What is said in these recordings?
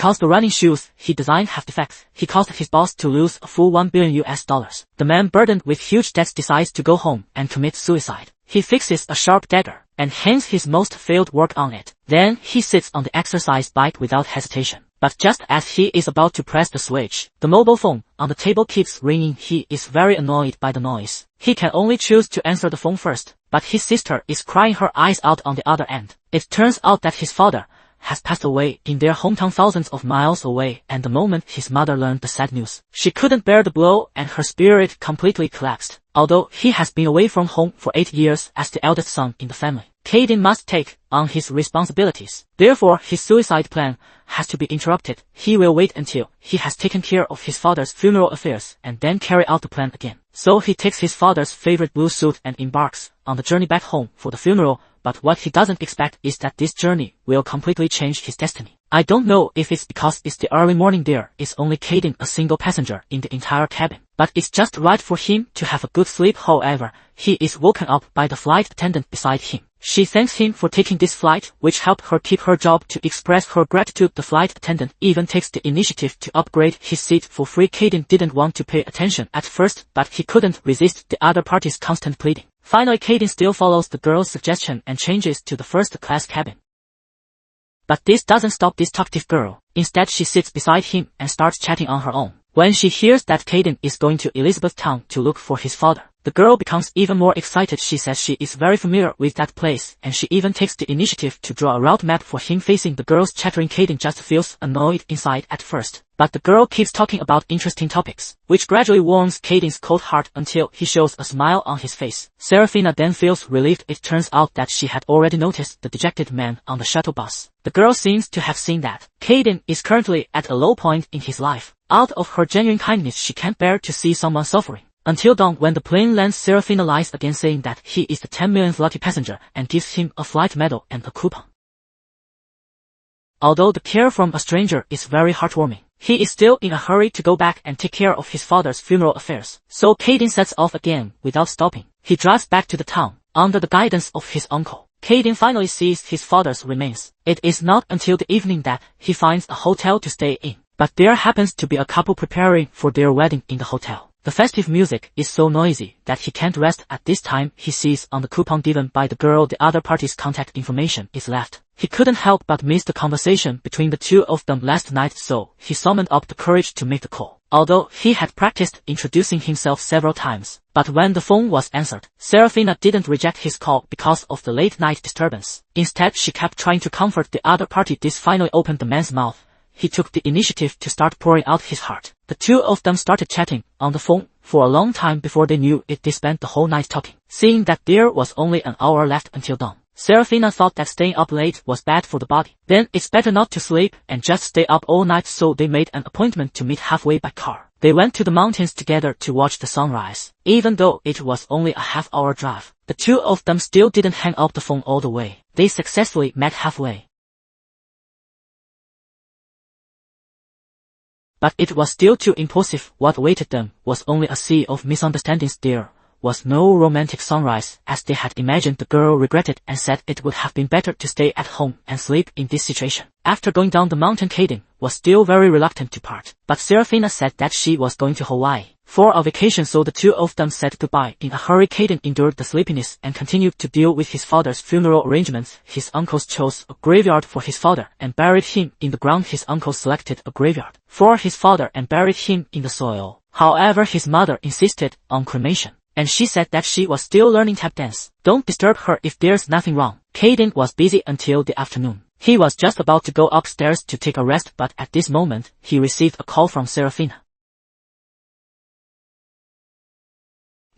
Because the running shoes he designed have defects, he caused his boss to lose a full $1 billion. The man burdened with huge debts decides to go home and commit suicide. He fixes a sharp dagger and hangs his most failed work on it. Then he sits on the exercise bike without hesitation. But just as he is about to press the switch, the mobile phone on the table keeps ringing. He is very annoyed by the noise. He can only choose to answer the phone first, but his sister is crying her eyes out on the other end. It turns out that his father has passed away in their hometown thousands of miles away, and the moment his mother learned the sad news, she couldn't bear the blow and her spirit completely collapsed. Although he has been away from home for 8 years as the eldest son in the family, Caden must take on his responsibilities. Therefore, his suicide plan has to be interrupted. He will wait until he has taken care of his father's funeral affairs and then carry out the plan again. So he takes his father's favorite blue suit and embarks on the journey back home for the funeral, but what he doesn't expect is that this journey will completely change his destiny. I don't know if it's because it's the early morning, there is only Caden, a single passenger in the entire cabin, but it's just right for him to have a good sleep. However, he is woken up by the flight attendant beside him. She thanks him for taking this flight, which helped her keep her job. To express her gratitude, the flight attendant even takes the initiative to upgrade his seat for free. Caden didn't want to pay attention at first, but he couldn't resist the other party's constant pleading. Finally, Caden still follows the girl's suggestion and changes to the first-class cabin. But this doesn't stop this talkative girl. Instead, she sits beside him and starts chatting on her own. When she hears that Caden is going to Elizabethtown to look for his father, the girl becomes even more excited. She says she is very familiar with that place, and she even takes the initiative to draw a route map for him. Facing the girl's chattering, Caden just feels annoyed inside at first, but the girl keeps talking about interesting topics, which gradually warms Caden's cold heart until he shows a smile on his face. Serafina then feels relieved. It turns out that she had already noticed the dejected man on the shuttle bus. The girl seems to have seen that Caden is currently at a low point in his life. Out of her genuine kindness, she can't bear to see someone suffering. Until dawn, when the plane lands, Serafina lies again, saying that he is the 10 millionth lucky passenger and gives him a flight medal and a coupon. Although the care from a stranger is very heartwarming, he is still in a hurry to go back and take care of his father's funeral affairs. So Caden sets off again without stopping. He drives back to the town under the guidance of his uncle. Caden finally sees his father's remains. It is not until the evening that he finds a hotel to stay in, but there happens to be a couple preparing for their wedding in the hotel. The festive music is so noisy that he can't rest. At this time, he sees on the coupon given by the girl the other party's contact information is left. He couldn't help but miss the conversation between the two of them last night, so he summoned up the courage to make the call. Although he had practiced introducing himself several times, but when the phone was answered, Serafina didn't reject his call because of the late night disturbance. Instead, she kept trying to comfort the other party. This finally opened the man's mouth. He took the initiative to start pouring out his heart. The two of them started chatting on the phone for a long time. Before they knew it, they spent the whole night talking. Seeing that there was only an hour left until dawn, Serafina thought that staying up late was bad for the body. Then it's better not to sleep and just stay up all night, so they made an appointment to meet halfway by car. They went to the mountains together to watch the sunrise. Even though it was only a half-hour drive, the two of them still didn't hang up the phone all the way. They successfully met halfway. But it was still too impulsive. What awaited them was only a sea of misunderstandings. There was no romantic sunrise as they had imagined. The girl regretted and said it would have been better to stay at home and sleep in this situation. After going down the mountain, Caden was still very reluctant to part, but Serafina said that she was going to Hawaii for a vacation, so the two of them said goodbye. In a hurry, Caden endured the sleepiness and continued to deal with his father's funeral arrangements. His uncles chose a graveyard for his father and buried him in the ground. His uncle selected a graveyard for his father and buried him in the soil. However, his mother insisted on cremation, and she said that she was still learning tap dance. Don't disturb her if there's nothing wrong. Caden was busy until the afternoon. He was just about to go upstairs to take a rest, but at this moment, he received a call from Serafina.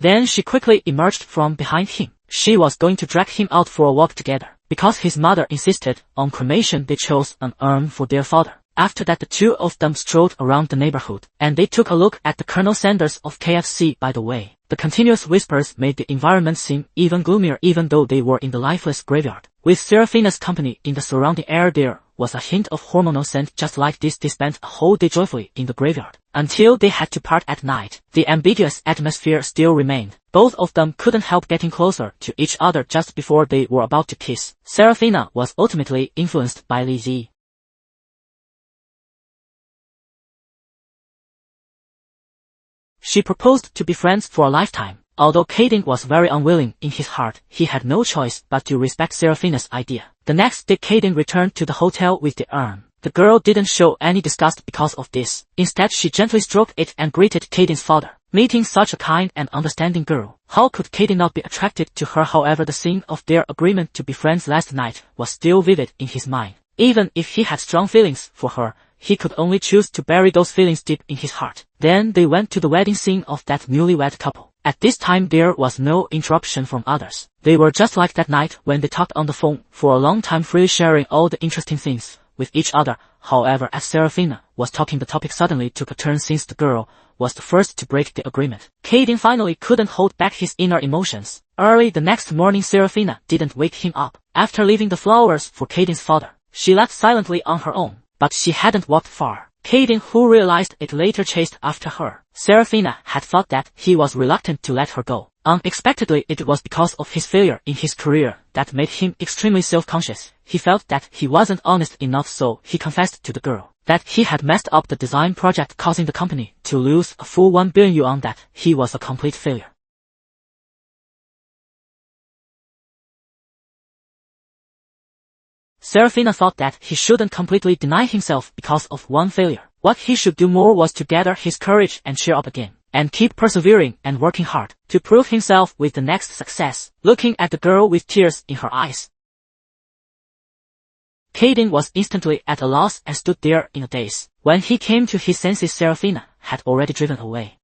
Then she quickly emerged from behind him. She was going to drag him out for a walk together. Because his mother insisted on cremation, they chose an urn for their father. After that, the two of them strolled around the neighborhood, and they took a look at the Colonel Sanders of KFC. By the way, the continuous whispers made the environment seem even gloomier, even though they were in the lifeless graveyard. With Serafina's company in the surrounding air, there was a hint of hormonal scent. Just like this, they spent a whole day joyfully in the graveyard until they had to part at night. The ambiguous atmosphere still remained. Both of them couldn't help getting closer to each other just before they were about to kiss. Serafina was ultimately influenced by Lizzie. She proposed to be friends for a lifetime. Although Caden was very unwilling in his heart, he had no choice but to respect Seraphina's idea. The next day Caden returned to the hotel with the urn. The girl didn't show any disgust because of this. Instead she gently stroked it and greeted Caden's father. Meeting such a kind and understanding girl, how could Caden not be attracted to her? However, the scene of their agreement to be friends last night was still vivid in his mind. Even if he had strong feelings for her, he could only choose to bury those feelings deep in his heart. Then they went to the wedding scene of that newlywed couple. At this time there was no interruption from others. They were just like that night when they talked on the phone for a long time, freely sharing all the interesting things with each other. However, as Seraphina was talking, the topic suddenly took a turn since the girl was the first to break the agreement. Caden finally couldn't hold back his inner emotions. Early the next morning Seraphina didn't wake him up. After leaving the flowers for Caden's father, she left silently on her own. But she hadn't walked far. Caden, who realized it later, chased after her. Seraphina had thought that he was reluctant to let her go. Unexpectedly, it was because of his failure in his career that made him extremely self-conscious. He felt that he wasn't honest enough, so he confessed to the girl that he had messed up the design project, causing the company to lose a full 1 billion yuan, that he was a complete failure. Seraphina thought that he shouldn't completely deny himself because of one failure. What he should do more was to gather his courage and cheer up again, and keep persevering and working hard to prove himself with the next success. Looking at the girl with tears in her eyes, Caden was instantly at a loss and stood there in a daze. When he came to his senses, Seraphina had already driven away.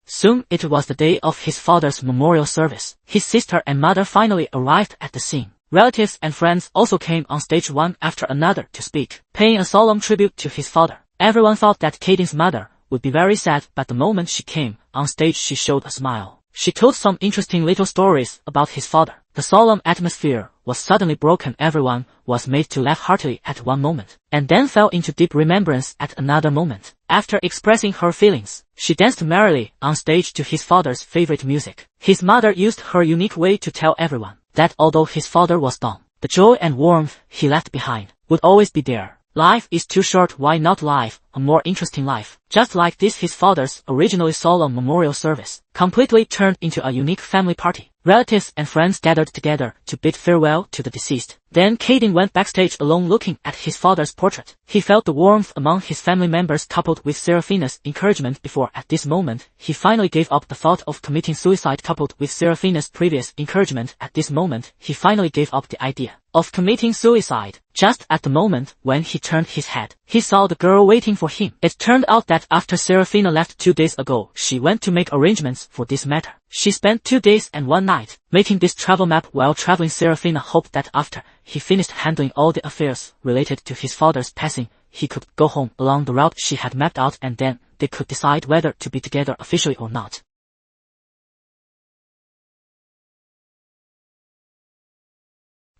Soon it was the day of his father's memorial service. His sister and mother finally arrived at the scene. Relatives and friends also came on stage one after another to speak, paying a solemn tribute to his father. Everyone thought that Caden's mother would be very sad, but the moment she came on stage she showed a smile. She told some interesting little stories about his father. The solemn atmosphere was suddenly broken. Everyone was made to laugh heartily at one moment, and then fell into deep remembrance at another moment. After expressing her feelings, she danced merrily on stage to his father's favorite music. His mother used her unique way to tell everyone that although his father was gone, the joy and warmth he left behind would always be there. Life is too short, why not live a more interesting life? Just like this, his father's originally solemn memorial service completely turned into a unique family party. Relatives and friends gathered together to bid farewell to the deceased. Then Caden went backstage alone, looking at his father's portrait. He felt the warmth among his family members coupled with Seraphina's encouragement before. At this moment, he finally gave up the thought of committing suicide coupled with Seraphina's previous encouragement. At this moment, he finally gave up the idea of committing suicide. Just at the moment when he turned his head, he saw the girl waiting for him. It turned out that after Seraphina left 2 days ago, she went to make arrangements for this matter. She spent 2 days and 1 night making this travel map. While traveling, Seraphina hoped that after he finished handling all the affairs related to his father's passing, he could go home along the route she had mapped out, and then they could decide whether to be together officially or not.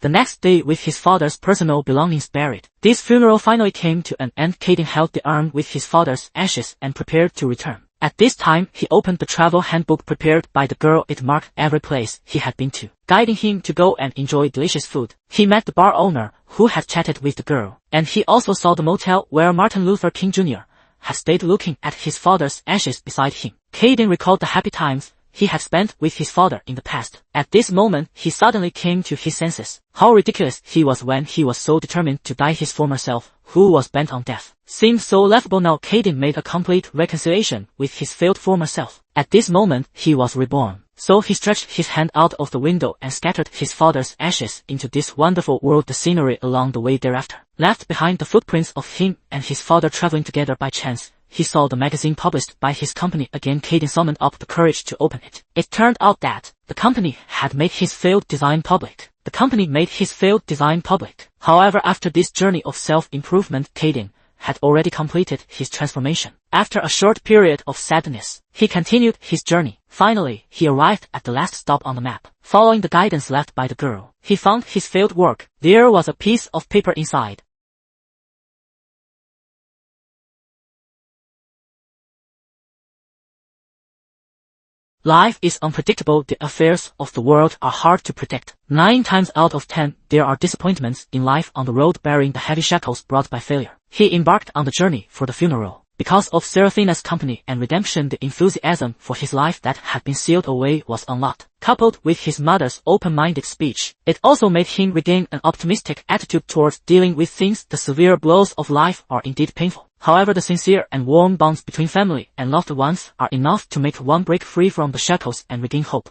The next day, with his father's personal belongings buried, this funeral finally came to an end. Caden held the urn with his father's ashes and prepared to return. At this time, he opened the travel handbook prepared by the girl. It marked every place he had been to, guiding him to go and enjoy delicious food. He met the bar owner who had chatted with the girl, and he also saw the motel where Martin Luther King Jr. had stayed, looking at his father's ashes beside him. Caden recalled the happy times he had spent with his father in the past. At this moment, he suddenly came to his senses. How ridiculous he was when he was so determined to die. His former self, who was bent on death, seemed so laughable now. Caden made a complete reconciliation with his failed former self. At this moment, he was reborn. So he stretched his hand out of the window and scattered his father's ashes into this wonderful world. The scenery along the way thereafter left behind the footprints of him and his father traveling together. By chance, he saw the magazine published by his company again. Caden summoned up the courage to open it. It turned out that the company had made his failed design public. However, after this journey of self-improvement, Caden had already completed his transformation. After a short period of sadness, he continued his journey. Finally, he arrived at the last stop on the map. Following the guidance left by the girl, he found his failed work. There was a piece of paper inside. Life is unpredictable. The affairs of the world are hard to predict. 9 times out of 10, there are disappointments in life on the road, bearing the heavy shackles brought by failure. He embarked on the journey for the funeral. Because of Seraphina's company and redemption, the enthusiasm for his life that had been sealed away was unlocked. Coupled with his mother's open-minded speech, it also made him regain an optimistic attitude towards dealing with things. The severe blows of life are indeed painful. However, the sincere and warm bonds between family and loved ones are enough to make one break free from the shackles and regain hope.